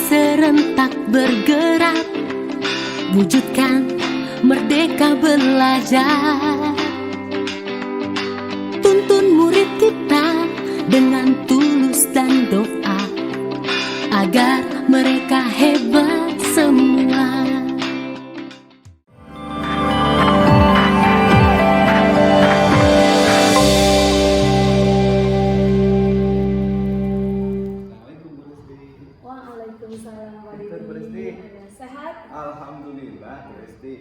serentak bergerak, wujudkan merdeka belajar. Tuntun murid kita dengan tulus dan doa, agar mereka hebat semua. Waalaikumsalam warahmatullahi wabarakatuh. Sehat? Alhamdulillah, Bu Resti.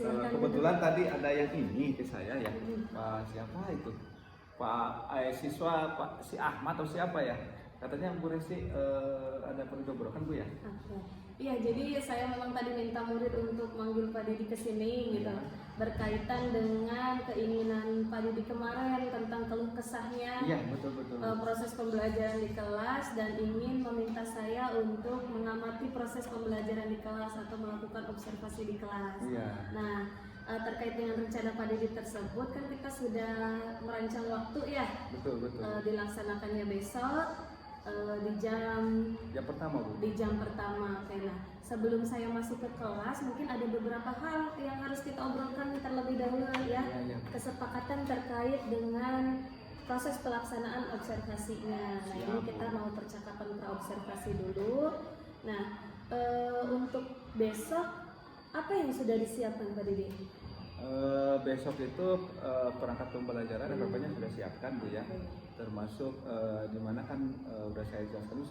Kebetulan tadi ada yang ini ke saya ya. Pak siapa itu? Pak siswa Pak si Ahmad atau siapa ya? Katanya Bu Resti ada perlu dobrokan Bu ya? Iya, jadi saya memang tadi minta murid untuk manggil Pak Didi ke sini gitu. Berkaitan dengan keinginan Pak Didi kemarin tentang keluh kesahnya. Iya, betul. Proses pembelajaran di kelas, dan ingin meminta saya untuk mengamati proses pembelajaran di kelas atau melakukan observasi di kelas. Iya. Nah, terkait dengan rencana Pak Didi tersebut kan kita sudah merancang waktu ya. Betul. Dilaksanakannya besok di jam pertama Bu. Di jam pertama. Oke, nah sebelum saya masuk ke kelas mungkin ada beberapa hal yang harus kita obrolkan terlebih dahulu ya. Iya. Kesepakatan terkait dengan proses pelaksanaan observasinya. Nah, ini kita mau percakapan praobservasi dulu. Nah, untuk besok apa yang sudah disiapkan Pak Didi? Besok itu perangkat pembelajaran RPP-nya sudah siapkan Bu ya. Termasuk dimana kan udah saya jelaskan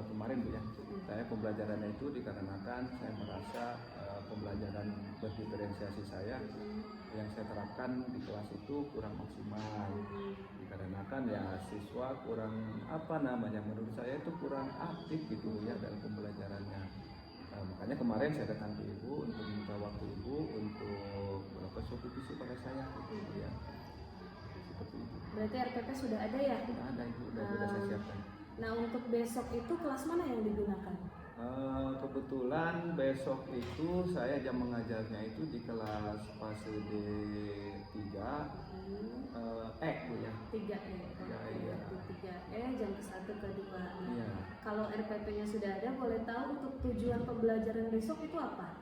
kemarin Bu ya. Saya pembelajarannya itu dikarenakan saya merasa pembelajaran berdiferensiasi saya yang saya terapkan di kelas itu kurang maksimal. Dikarenakan ya siswa kurang menurut saya itu kurang aktif gitu ya dalam pembelajarannya. Makanya kemarin saya datang ke Ibu untuk minta waktu Ibu untuk melakukan supervisi pada saya gitu ya. Seperti itu. Berarti RPP sudah ada ya? Sudah ada Ibu, sudah saya siapkan. Nah, untuk besok itu kelas mana yang digunakan? Kebetulan besok itu saya jam mengajarnya itu di kelas fase D3 Bu ya. 3E. Iya. 3E jam ke-1 ke-2. Iya. Kalau RPP-nya sudah ada, boleh tahu untuk tujuan pembelajaran besok itu apa?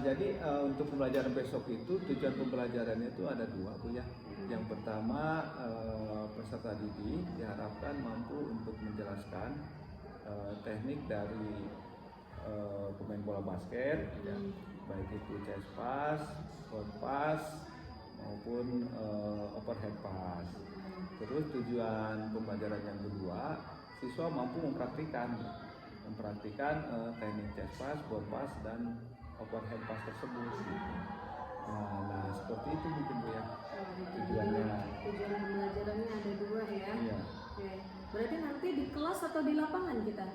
Jadi untuk pembelajaran besok itu tujuan pembelajarannya itu ada 2 Bu ya. Yang pertama peserta didik diharapkan mampu untuk menjelaskan teknik dari pemain bola basket ya, baik itu chest pass, forward pass maupun overhead pass. Terus tujuan pembelajaran yang kedua, siswa mampu mempraktikkan teknik chest pass, forward pass dan overhead pass tersebut. Nah seperti itu mungkin Bu ya. Tujuan pembelajarannya ada 2 ya. Iya. Oke. Berarti nanti di kelas atau di lapangan kita?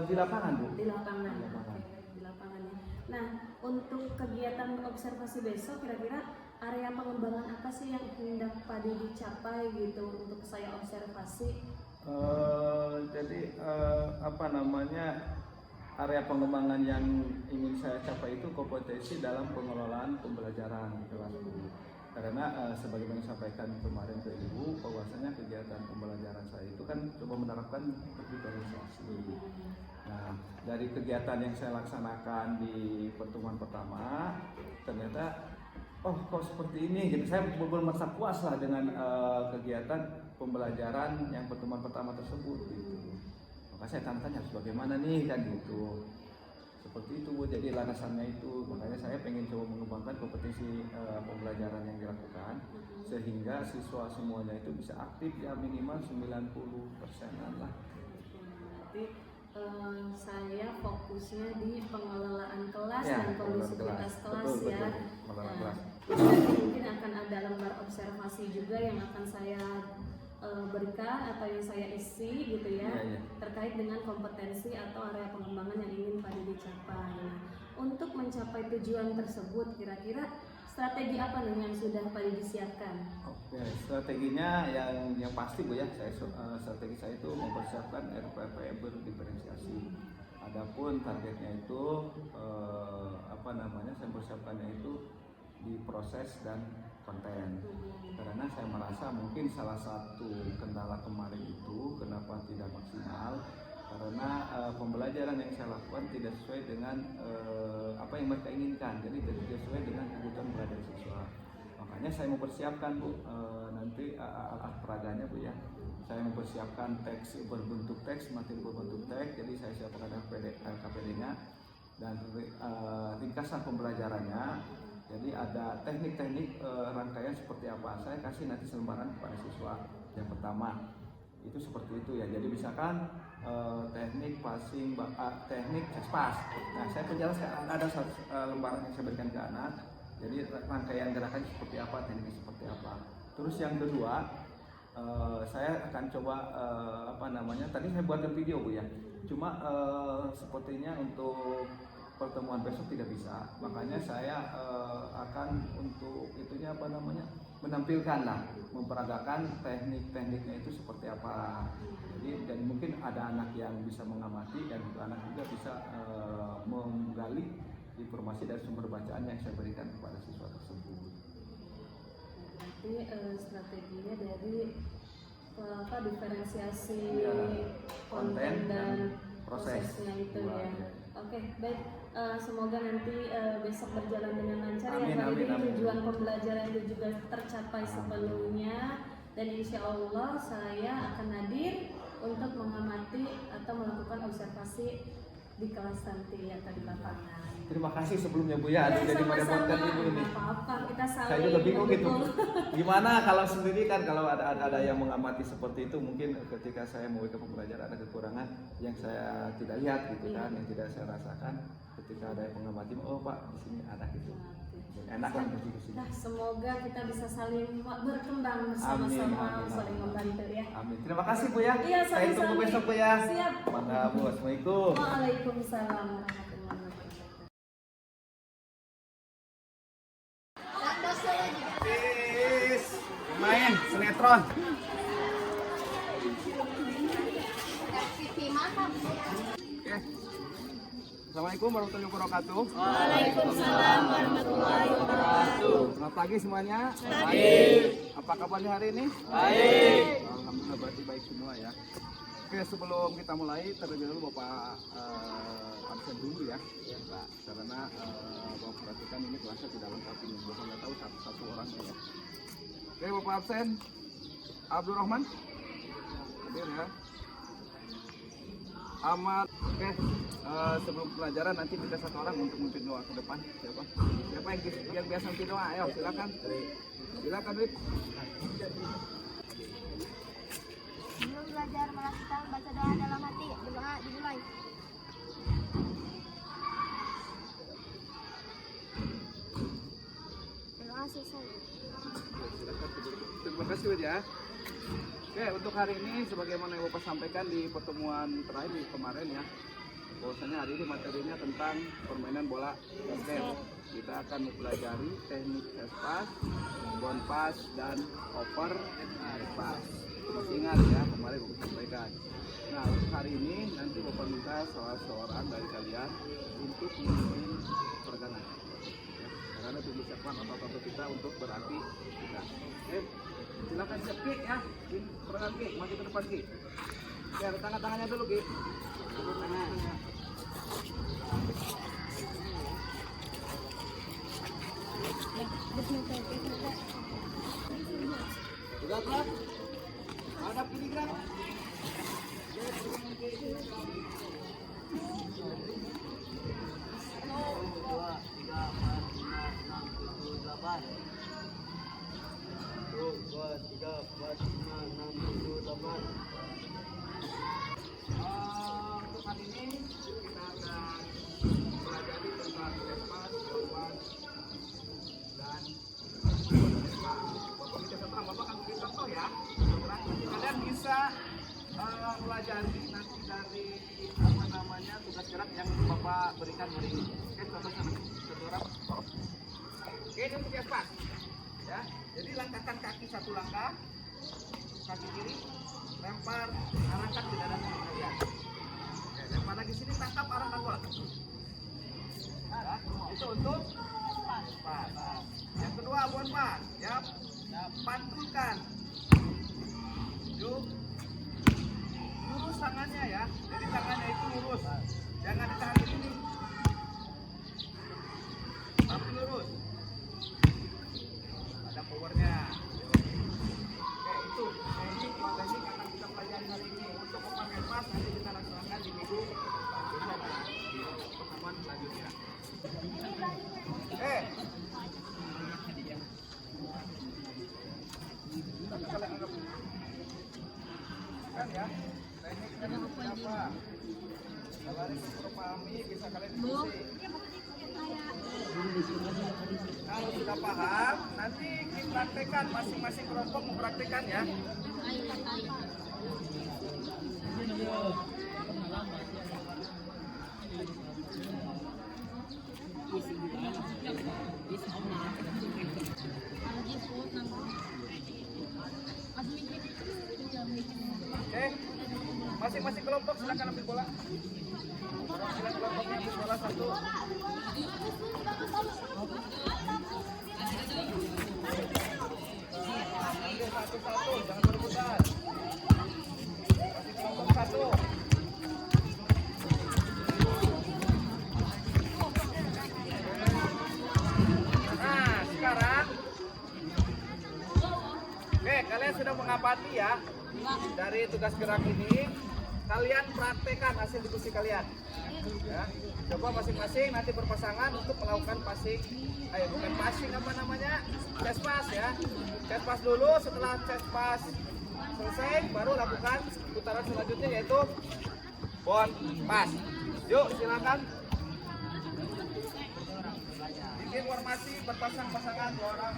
Di lapangan Bu. Di lapangan. Di lapangan. Oke, di lapangan ya. Nah, untuk kegiatan observasi besok kira-kira area pengembangan apa sih yang hendak Pak Didi capai gitu untuk saya observasi? Jadi area pengembangan yang ingin saya capai itu kompetensi dalam pengelolaan pembelajaran di kelas Bu. Karena sebagaimana sampaikan kemarin ke Ibu, bahwasanya kegiatan pembelajaran saya itu kan coba menerapkan berdiferensiasi. Nah, dari kegiatan yang saya laksanakan di pertemuan pertama, ternyata kok seperti ini gitu. Saya belum merasa puas lah dengan kegiatan pembelajaran yang pertemuan pertama tersebut gitu. Maka saya tanya harus bagaimana nih kan gitu. Seperti itu Bu, jadi landasannya itu. Makanya saya pengen coba mengembangkan kompetensi pembelajaran yang dilakukan sehingga siswa semuanya itu bisa aktif ya minimal 90%-an lah. Berarti saya fokusnya di pengelolaan kelas Ya, dan kondusivitas kelas. Betul, ya. pengelolaan kelas. Nanti mungkin akan ada lembar observasi juga yang akan saya berikan atau yang saya isi gitu ya, terkait dengan kompetensi atau area pengembangan yang ingin Pak Didi capai. Nah, untuk mencapai tujuan tersebut kira-kira strategi apa nih yang sudah Pak Didi siapkan? Oke, strateginya yang pasti Bu ya, strategi saya itu mempersiapkan RPP berdiferensiasi. Adapun targetnya itu saya mempersiapkannya itu di proses dan konten. Karena saya merasa mungkin salah satu kendala kemarin itu kenapa tidak maksimal karena pembelajaran yang saya lakukan tidak sesuai dengan apa yang mereka inginkan, jadi tidak sesuai dengan kebutuhan belajar siswa. Makanya saya mempersiapkan Bu, nanti alat peraganya Bu ya. Saya mempersiapkan teks berbentuk teks, materi berbentuk teks, jadi saya siapkan KPD-nya dan ringkasan pembelajarannya. Jadi ada teknik-teknik rangkaian seperti apa, saya kasih nanti selembaran kepada siswa. Yang pertama itu seperti itu ya, jadi misalkan teknik passing, teknik cespas. Nah saya penjelaskan, ada satu lembaran yang saya berikan ke anak, jadi rangkaian gerakan seperti apa, tekniknya seperti apa. Terus yang kedua, saya akan coba tadi saya buatkan video Bu ya, cuma sepertinya untuk pertemuan besok tidak bisa, makanya saya akan untuk itunya menampilkan lah, memperagakan teknik-tekniknya itu seperti apa. Jadi dan mungkin ada anak yang bisa mengamati dan itu anak juga bisa menggali informasi dari sumber bacaan yang saya berikan kepada siswa tersebut. Berarti strateginya dari diferensiasi ya, konten dan proses prosesnya itu ya. Oke, baik. Semoga nanti besok berjalan dengan lancar. Amin, ya. amin, Jadi amin. tujuan pembelajaran itu juga tercapai sepenuhnya. Dan insya Allah saya akan hadir untuk mengamati atau melakukan observasi di kelas nanti atau di lapangan. Terima kasih sebelumnya Bu ya, jadi merepotkan Ibu ini. Apa-apa, kita saling. Saya juga bingung gitu. mendukung. Gimana kalau sendiri kan, kalau ada yang mengamati seperti itu, mungkin ketika saya mau ke pembelajaran ada kekurangan yang saya tidak lihat gitu kan, yang tidak saya rasakan. Ketika ada yang mengamati, oh Pak di sini ada gitu. Enak lah diskusi. Nah, semoga kita bisa saling berkembang bersama-sama, saling membantu ya. Amin. Terima kasih Bu ya. Iya, saya tunggu sama-sama. besok Bu ya. Siap. Mangga Bu. Assalamualaikum. Waalaikumsalam warahmatullahi wabarakatuh. Main sinetron. Oke. Assalamualaikum warahmatullahi wabarakatuh. Waalaikumsalam warahmatullahi wabarakatuh. Selamat pagi semuanya. Pagi. Apa kabarnya hari ini? Baik. Alhamdulillah berarti baik semua ya. Oke, sebelum kita mulai terlebih dahulu Bapak absen dulu ya. Pak, karena Bapak perhatikan ini kelasnya tidak lengkap ini. Bapak nggak tahu satu orang ya. Oke, Bapak absen. Abdurrahman. Hadir ya. Ahmad. Oke, sebelum pelajaran nanti minta satu orang untuk memimpin doa ke depan. Siapa yang biasa memimpin doa? Ayo silakan. Silakan Rip. Sebelum belajar malah kita baca doa dalam hati. Doa dimulai. Doa selesai. Terima kasih Bu ya. Oke, untuk hari ini sebagaimana yang Bapak sampaikan di pertemuan terakhir di kemarin ya, bahwasanya hari ini materinya tentang permainan bola basket. Kita akan mempelajari teknik cespas, bound pass, dan over pass. Masih ingat ya, kemarin Bapak sampaikan. Nah, untuk hari ini nanti Bapak minta salah seorang dari kalian untuk memimpin pergerakan. Ya, karena tujuh segmen otot-otot kita untuk berarti kita. Oke, silakan siap Ki ya, pergerakan Ki, maju ke depan Ki. Oke, ada tangan-tangannya dulu Ki. Tangan-tangannya. Sudah telah? Hadap kiri gerak. Untuk kali ini kita akan pelajari tentang cespas, bounce, dan Bapak bisa setang, Bapak akan beri contoh ya. Kalian bisa pelajari nanti dari tugas gerak yang Bapak berikan hari ini. Oke, contoh satu orang. Oke, ini untuk cespas. Ya, jadi langkahkan kaki satu langkah, kaki kiri, lempar, arahkan ke dada kalian. Oke, lempar lagi sini, tangkap, arahkan bola. Ya, itu untuk pas. Yang kedua, buat pas. Ya, pantulkan. Yuk, lurus pasangannya ya. Jadi tangannya itu lurus. Jangan ditahan di sini. Tapi lurus. Ada powernya. Oke, itu teknik teknik akan kita pelajari hari ini. Untuk open pas nanti kita laksanakan di minggu pertemuan selanjutnya. Kalian anggap kan ya, tekniknya apa? Kalian perlu pahami, bisa kalian diskusi. Kalau sudah paham, nanti kita praktekkan, masing-masing kelompok mempraktekkan ya. Oke, masing-masing kelompok silakan ambil bola. Silakan kelompoknya ambil bola satu. Ambil satu-satu, jangan berebutan. Kasih kelompok satu. Nah, sekarang, oke, kalian sudah mengamati ya. Dari tugas gerak ini, kalian praktekkan hasil diskusi kalian. Ya, coba masing-masing nanti berpasangan untuk melakukan passing. Bukan passing, apa namanya? Chest pass ya. Chest pass dulu, setelah chest pass selesai, baru lakukan putaran selanjutnya yaitu bond pass. Yuk, silakan. Bikin formasi berpasang-pasangan 2 orang.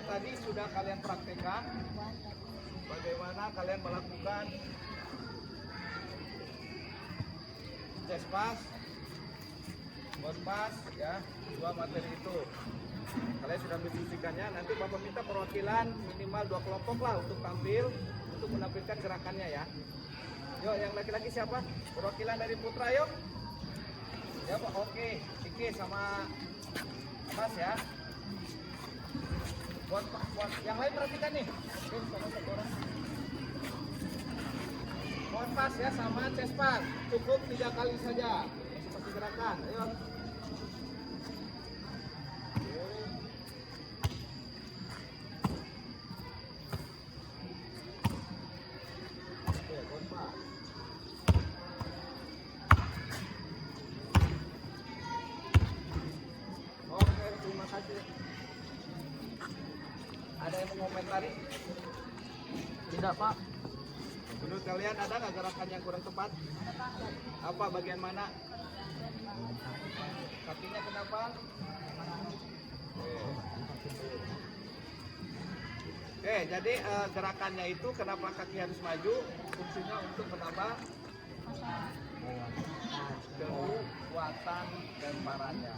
Tadi sudah kalian praktekkan bagaimana kalian melakukan chest pass, bond pass ya, 2 materi itu. Kalian sudah mendiskusikannya. Nanti Bapak minta perwakilan minimal 2 kelompok lah untuk tampil untuk menampilkan gerakannya ya. Yuk, yang laki-laki siapa? Perwakilan dari Putra yuk. Ya Pak, oke. Iki sama Mas ya. Buat yang lain perhatikan nih. Oke, sama satu orang. Bond pass ya sama chest pass. Cukup 3 kali saja. Seperti gerakan. Ayo. Ada yang mengomentari? Tidak, Pak. Menurut kalian ada nggak gerakan yang kurang tepat? Apa bagian mana? Kakinya kenapa? Oke, jadi gerakannya itu kenapa kaki harus maju? Fungsinya untuk menambah kekuatan lemparannya,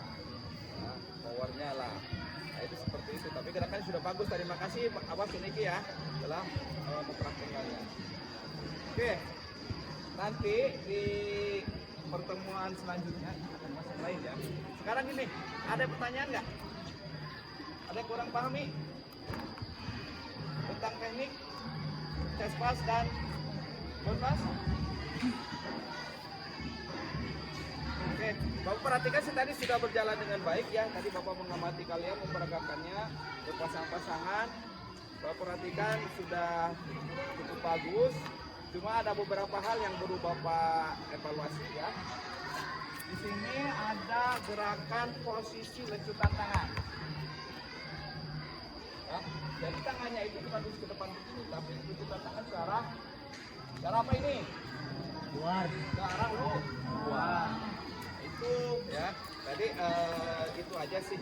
nah, powernya lah. Nah, itu seperti itu. Tapi gerakannya sudah bagus. Terima kasih Awas Uniki ya dalam mempraktekannya. Oke, nanti di pertemuan selanjutnya akan masuk lain ya. Sekarang ini ada pertanyaan nggak? Ada yang kurang pahami tentang teknik Cespas dan Bonpas? Oke, Bapak perhatikan sih tadi sudah berjalan dengan baik ya. Tadi Bapak mengamati kalian memperagakannya berpasang-pasangan. Bapak perhatikan sudah cukup bagus. Cuma ada beberapa hal yang perlu Bapak evaluasi ya. Di sini ada gerakan posisi lecutan tangan. Ya, jadi tangannya itu bukan lurus ke depan begini, tapi lecutan tangan ke arah apa ini? Luar. Ke arah luar. Itu ya. Jadi itu aja sih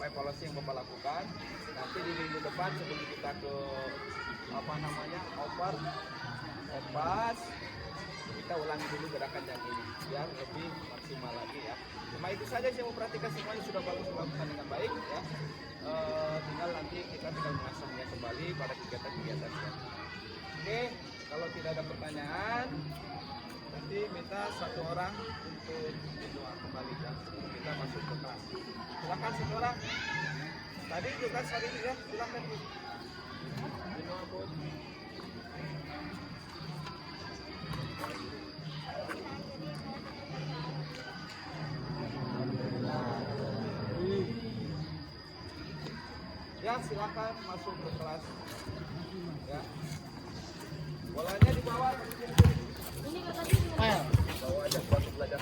evaluasi yang Bapak lakukan. Nanti di minggu depan sebelum kita ke over pas kita ulangi dulu gerakan yang ini biar lebih maksimal lagi ya. Cuma itu saja saya mau perhatikan semuanya sudah bagus dilakukan dengan baik ya. Tinggal nanti kita tinggal mengasahnya kembali pada kegiatan-kegiatan ya. Oke, kalau tidak ada pertanyaan nanti minta satu orang untuk berdoa kembali ya sebelum kita masuk ke kelas. Silakan satu orang. Tadi juga hari ini ya, silakan. Berdoa buat ya, silakan masuk ke kelas ya. Bolanya dibawa Ini katanya bawa aja buat belajar.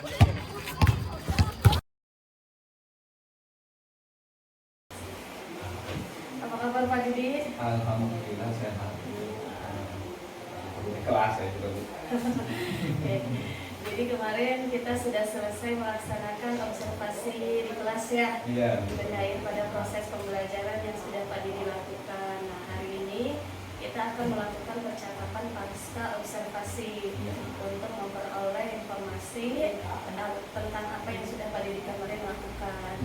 apa kabar Pak Didi? Alhamdulillah sehat. Di kelas ya juga. Jadi kemarin kita sudah selesai melaksanakan observasi di kelas ya. Iya. Terkait pada proses pembelajaran yang sudah Pak Didi lakukan. Nah, hari ini kita akan melakukan percakapan pasca observasi untuk memperoleh informasi tentang apa yang sudah Pak Didi kemarin lakukan.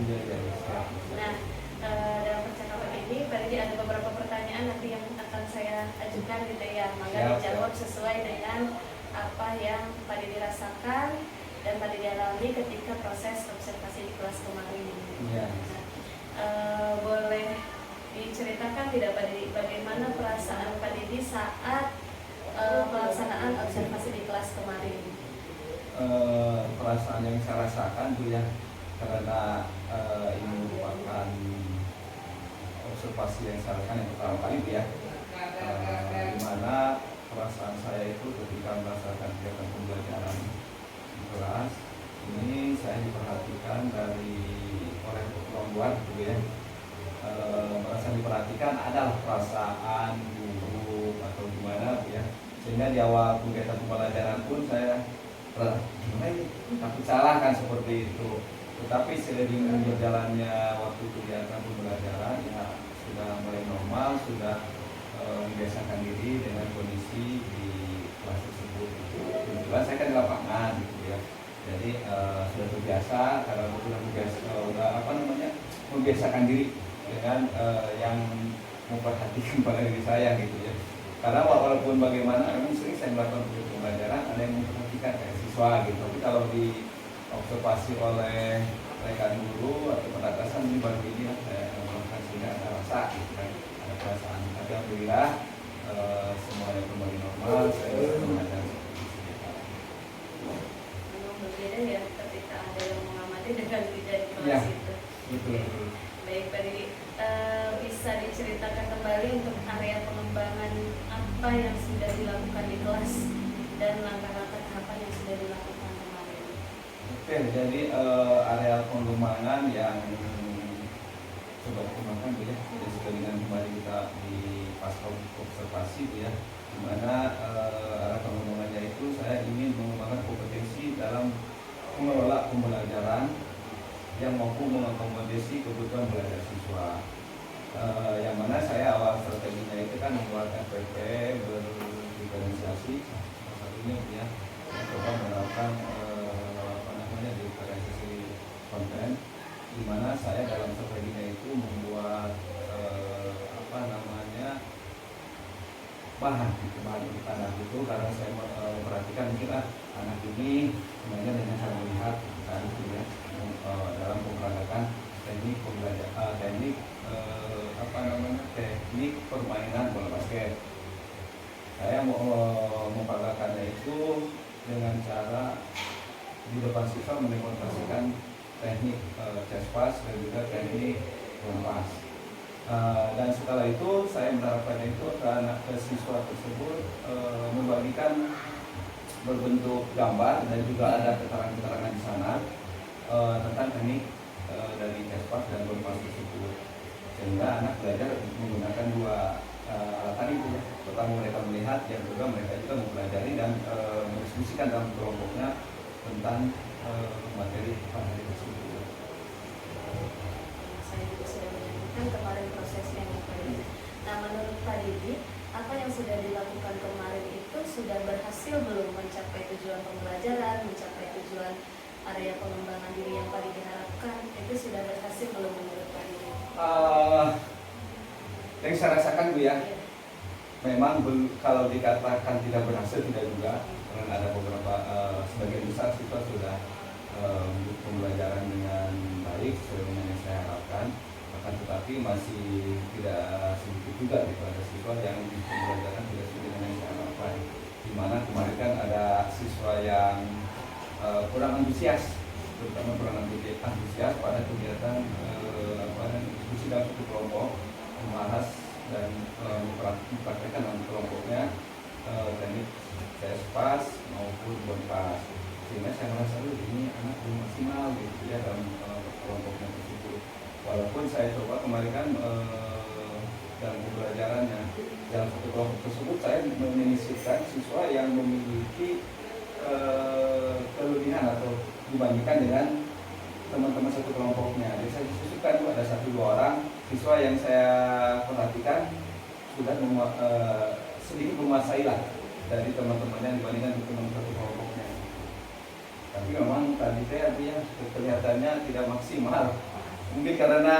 Nah, dalam percakapan ini Pak Didi ada beberapa pertanyaan nanti yang akan saya ajukan gitu ya. Maka dijawab sesuai dengan apa yang Pak Didi rasakan dan Pak Didi alami ketika proses observasi di kelas kemarin. Iya. Boleh diceritakan tidak Pak Didi bagaimana perasaan Pak Didi saat pelaksanaan observasi di kelas kemarin? Perasaan yang saya rasakan tuh ya karena ini merupakan observasi yang saya lakukan yang pertama kali ya, di mana perasaan saya itu ketika merasakan kegiatan pembelajaran di kelas ini saya diperhatikan oleh orang luar gitu ya. Merasa diperhatikan adalah perasaan buruk atau gimana ya, sehingga di awal kegiatan pembelajaran pun saya takut salah kan seperti itu. Tetapi seiring berjalannya waktu kegiatan pembelajaran ya sudah mulai normal, sudah membiasakan diri dengan kondisi di kelas tersebut. Kebetulan saya kan di lapangan gitu ya, jadi sudah terbiasa karena sudah membiasakan diri dengan yang memperhatikan pada diri saya gitu ya. Karena walaupun bagaimana memang sering saya melakukan pembelajaran ada yang memperhatikan kayak siswa gitu, tapi kalau di observasi oleh rekan guru atau penatasan ini baru ini saya melakukan sehingga ada rasa gitu kan, ada perasaan. Tapi alhamdulillah semuanya kembali normal, saya bisa mengajar seperti itu. Memang berbeda ya ketika ada yang mengamati dengan tidak di kelas Ya, itu. betul. Baik Pak Didi, bisa diceritakan kembali untuk area pengembangan apa yang sudah dilakukan di kelas dan langkah-langkah tahapan yang sudah dilakukan kemarin. Oke, jadi area pengembangan yang coba dikembangkan gitu ya, jadi sesuai dengan kembali kita di pasca observasi gitu ya, dimana area pengembangannya itu saya ingin mengembangkan kompetensi dalam mengelola pembelajaran yang mampu mengakomodasi kebutuhan belajar siswa. Yang mana saya awal strateginya itu kan mengeluarkan PP berdiferensiasi, salah satunya ya, coba menerapkan diferensiasi konten, di mana saya dalam strateginya itu membuat bahan gitu, bahan tanah gitu, karena saya memperhatikan mungkin anak ini sebenarnya dengan cara melihat tadi ya dalam pemperagakan teknik teknik permainan bola basket. Saya mau memperagakannya itu dengan cara di depan siswa mendemonstrasikan teknik chest pass dan juga teknik lepas. Dan setelah itu saya menerapkannya itu ke siswa tersebut membagikan berbentuk gambar dan juga ada keterangan-keterangan di sana tentang teknik dari chest pass dan lepas tersebut, sehingga anak belajar menggunakan dua alat tadi itu ya. Pertama mereka melihat, yang kedua mereka juga mempelajari dan mendiskusikan dalam kelompoknya tentang materi pada hari tersebut. Saya juga sudah menyampaikan kemarin prosesnya yang baik. Nah, menurut Pak Didi, apa yang sudah dilakukan kemarin itu sudah berhasil belum mencapai tujuan pembelajaran, mencapai tujuan area pengembangan diri yang Pak Didi harapkan? Itu sudah berhasil belum menurut Pak Didi? Yang saya rasakan Bu ya, memang kalau dikatakan tidak berhasil tidak juga, karena ada beberapa sebagian besar siswa sudah pembelajaran dengan baik sesuai dengan yang saya harapkan, akan tetapi masih tidak sedikit juga gitu ada siswa yang pembelajaran tidak sesuai dengan yang saya harapkan. Di mana kemarin kan ada siswa yang kurang antusias, terutama kurang antusias pada kegiatan diskusi dalam satu kelompok, membahas dan mempraktekkan dalam kelompoknya teknik chest pass maupun ball pass, sehingga saya merasa ini anak belum maksimal gitu ya dalam kelompoknya tersebut. Walaupun saya coba kemarin kan dalam pembelajarannya dalam satu kelompok tersebut saya menyisipkan siswa yang memiliki kelebihan atau dibandingkan dengan teman-teman satu kelompoknya. Jadi saya sisipkan ada 1-2 orang siswa yang saya perhatikan sudah sedikit menguasai lah dari teman-temannya dibandingkan dengan teman satu kelompoknya. Tapi memang tadi saya artinya kelihatannya tidak maksimal. Mungkin karena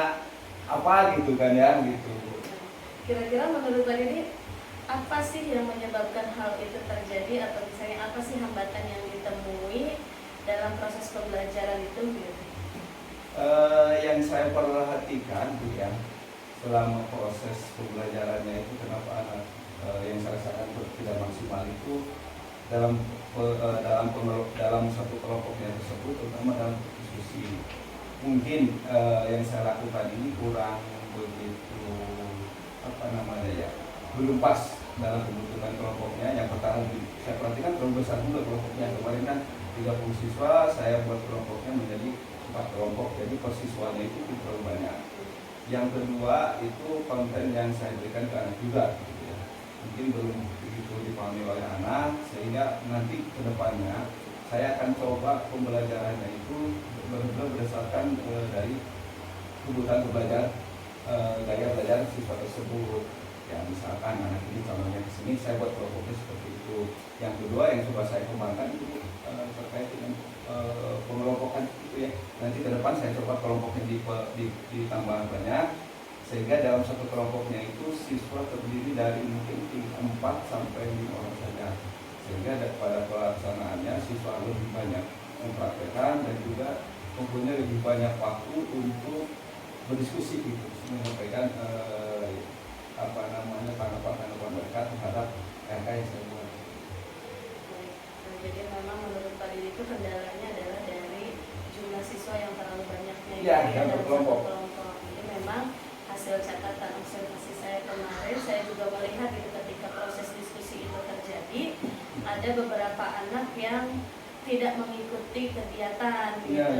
apa gitu kan ya gitu. Kira-kira menurut Pak Didi, apa sih yang menyebabkan hal itu terjadi, atau misalnya apa sih hambatan yang ditemui dalam proses pembelajaran itu gitu? Yang saya perhatikan Bu ya, selama proses pembelajarannya itu kenapa anak yang saya rasakan tidak maksimal itu dalam satu kelompoknya tersebut, terutama dalam diskusi. Mungkin yang saya lakukan ini kurang begitu belum pas dalam pembentukan kelompoknya. Yang pertama saya perhatikan terlalu besar juga kelompoknya. Kemarin kan 30 siswa, saya buat kelompoknya menjadi 4 kelompok, jadi persiswanya itu terlalu banyak. Yang kedua itu konten yang saya berikan ke anak juga gitu ya. Mungkin belum begitu dipahami oleh anak, sehingga nanti ke depannya saya akan coba pembelajarannya itu benar-benar berdasarkan dari kebutuhan gaya belajar siswa tersebut. Ya misalkan anak ini contohnya kesini, saya buat kelompoknya seperti itu. Yang kedua yang coba saya kembangkan itu terkait dengan pengelompokan itu ya. Nanti ke depan saya coba kelompoknya ditambah banyak, sehingga dalam satu kelompoknya itu siswa terdiri dari mungkin 4 sampai 5 orang saja, sehingga pada pelaksanaannya siswa lebih banyak mempraktekkan dan juga mempunyai lebih banyak waktu untuk berdiskusi gitu, menyampaikan tanggapan mereka terhadap RK yang saya buat. Jadi memang menurut Pak Didi itu kendalanya adalah dari jumlah siswa yang terlalu banyaknya yang dalam berkelompok. satu kelompok. Jadi memang hasil catatan observasi saya kemarin, saya juga melihat itu ketika proses diskusi itu terjadi, ada beberapa anak yang tidak mengikuti kegiatan gitu.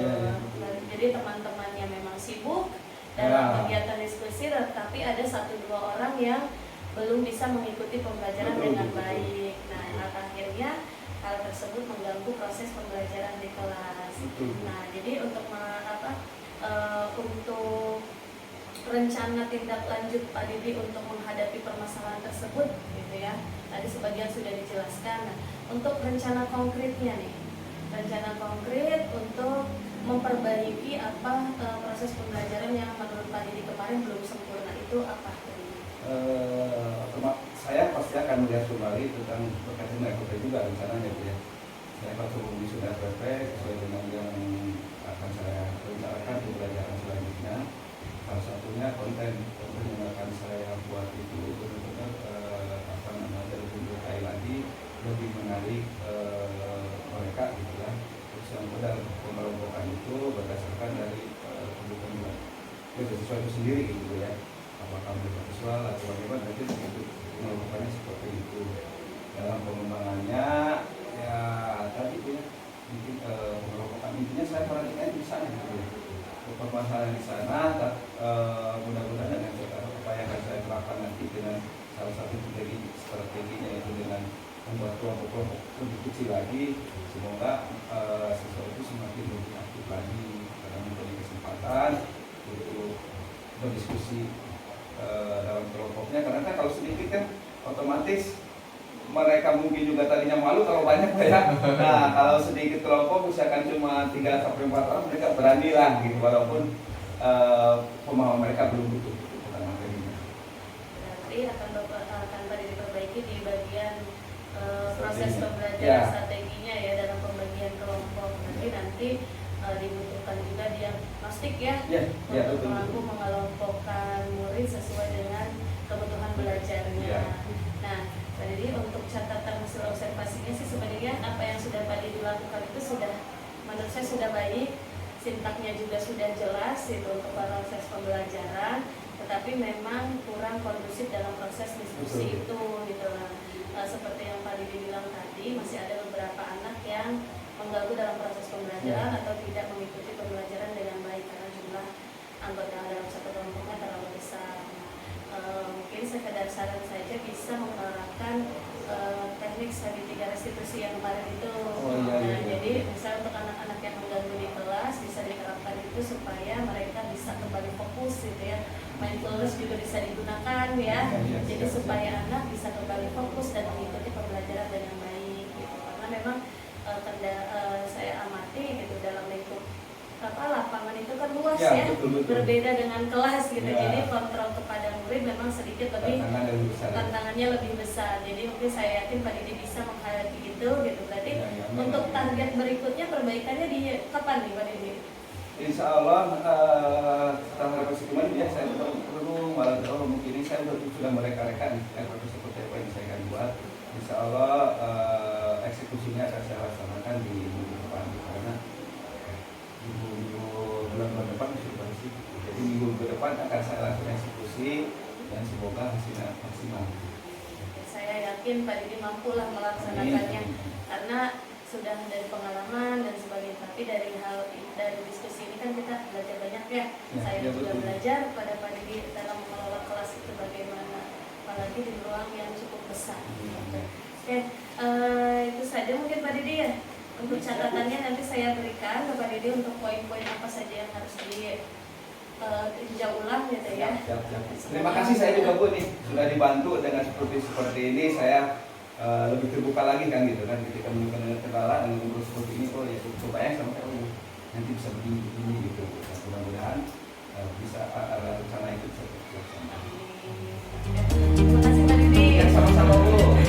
Jadi teman-temannya memang sibuk dalam kegiatan diskusi, tetapi ada 1-2 orang yang belum bisa mengikuti pembelajaran dengan baik. Nah, akhirnya hal tersebut mengganggu proses pembelajaran di kelas. Nah, jadi untuk untuk rencana tindak lanjut Pak Didi untuk menghadapi permasalahan tersebut, gitu ya. Tadi sebagian sudah dijelaskan. Nah, untuk rencana konkretnya nih, rencana konkret untuk memperbaiki proses pembelajaran yang menurut Pak Didi kemarin belum sempurna itu apa? Saya pasti akan melihat kembali tentang berkaitan dengan juga rencananya Bu ya. saya patut sudah perfect sesuai dengan yang akan saya rencanakan pembelajaran selanjutnya. Salah satunya konten yang akan saya buat itu benar-benar lebih berkait lagi, lebih menarik mereka gitu ya. Terus yang benar pengelompokan itu berdasarkan dari kebutuhan siswa itu sendiri gitu ya. Apakah mereka visual atau bagaimana, nanti itu pengelompokannya seperti itu. Dalam pengembangannya ya tadi itu ya mungkin pengelompokan intinya saya perhatikan di sana gitu ya. Permasalahan di sana, mudah-mudahan dengan apa yang akan saya terapkan nanti dengan salah satu strateginya yaitu dengan membuat kelompok-kelompok lebih kecil lagi, semoga siswa itu semakin lebih aktif lagi karena memberi kesempatan untuk berdiskusi dalam kelompoknya, karena kan kalau sedikit kan otomatis mereka mungkin juga tadinya malu kalau banyak ya. Nah kalau sedikit kelompok misalkan cuma 3-4 orang, mereka berani lah gitu walaupun pemahaman mereka belum butuh tentang materinya. Berarti akan diperbaiki di bagian proses pembelajaran Ya. strateginya ya dalam pembagian kelompok. Nanti dibutuhkan juga diagnostik ya, Ya, untuk betul. mampu mengelompokkan murid sesuai dengan kebutuhan belajarnya. Ya. Nah, Pak Didi, untuk catatan hasil observasinya sih sebenarnya apa yang sudah Pak Didi lakukan itu sudah, menurut saya sudah baik, sintaknya juga sudah jelas itu untuk proses pembelajaran, tetapi memang kurang kondusif dalam proses diskusi itu gitu lah. Seperti yang Pak Didi bilang tadi, masih ada beberapa anak yang mengganggu dalam proses pembelajaran atau tidak mengikuti pembelajaran dengan baik karena jumlah anggota dalam satu kelompoknya terlalu besar. Mungkin sekedar saran saja bisa menerapkan teknik segitiga restitusi yang kemarin itu. Jadi misalnya untuk anak-anak yang mengganggu di kelas bisa diterapkan itu supaya mereka bisa kembali fokus gitu ya. Mindfulness juga bisa digunakan ya. Jadi supaya anak bisa kembali fokus dan mengikuti pembelajaran dengan baik gitu. Karena memang saya amati gitu dalam lingkup lapangan itu kan luas ya, betul. berbeda dengan kelas gitu. Ya. Jadi kontrol kepada murid memang sedikit lebih tantangannya lebih besar. Jadi mungkin saya yakin Pak Didi bisa menghadapi itu gitu. Berarti untuk target berikutnya perbaikannya di kapan nih Pak Didi? Insya Allah setelah rekomendasi kemarin ya saya perlu malah mungkin ini saya sudah mereka-reka seperti apa yang saya akan buat. Insya Allah eksekusinya akan saya laksanakan di minggu depan karena bulan depan sudah sih. Jadi minggu depan akan saya lakukan eksekusi dan semoga hasilnya maksimal. Saya yakin Pak Didi mampulah melaksanakannya karena sudah dari pengalaman dan sebagainya. Tapi dari diskusi ini kan kita belajar banyak ya. Saya juga betul. belajar pada Pak Didi dalam mengelola kelas itu bagaimana, apalagi di ruang yang cukup besar. Oke, itu saja mungkin Pak Didi ya. Untuk catatannya nanti saya berikan ke Pak Didi untuk poin-poin apa saja yang harus ditinjau ulang gitu ya. Terima kasih saya juga Bu nih sudah dibantu dengan seperti ini saya lebih terbuka lagi kan gitu kan ketika menemukan kendala dengan ngobrol seperti ini ya coba ya sama nanti bisa begini gitu. Mudah-mudahan bisa rencana itu bisa terlaksana. Terima kasih Pak Didi. Ya, sama-sama Bu.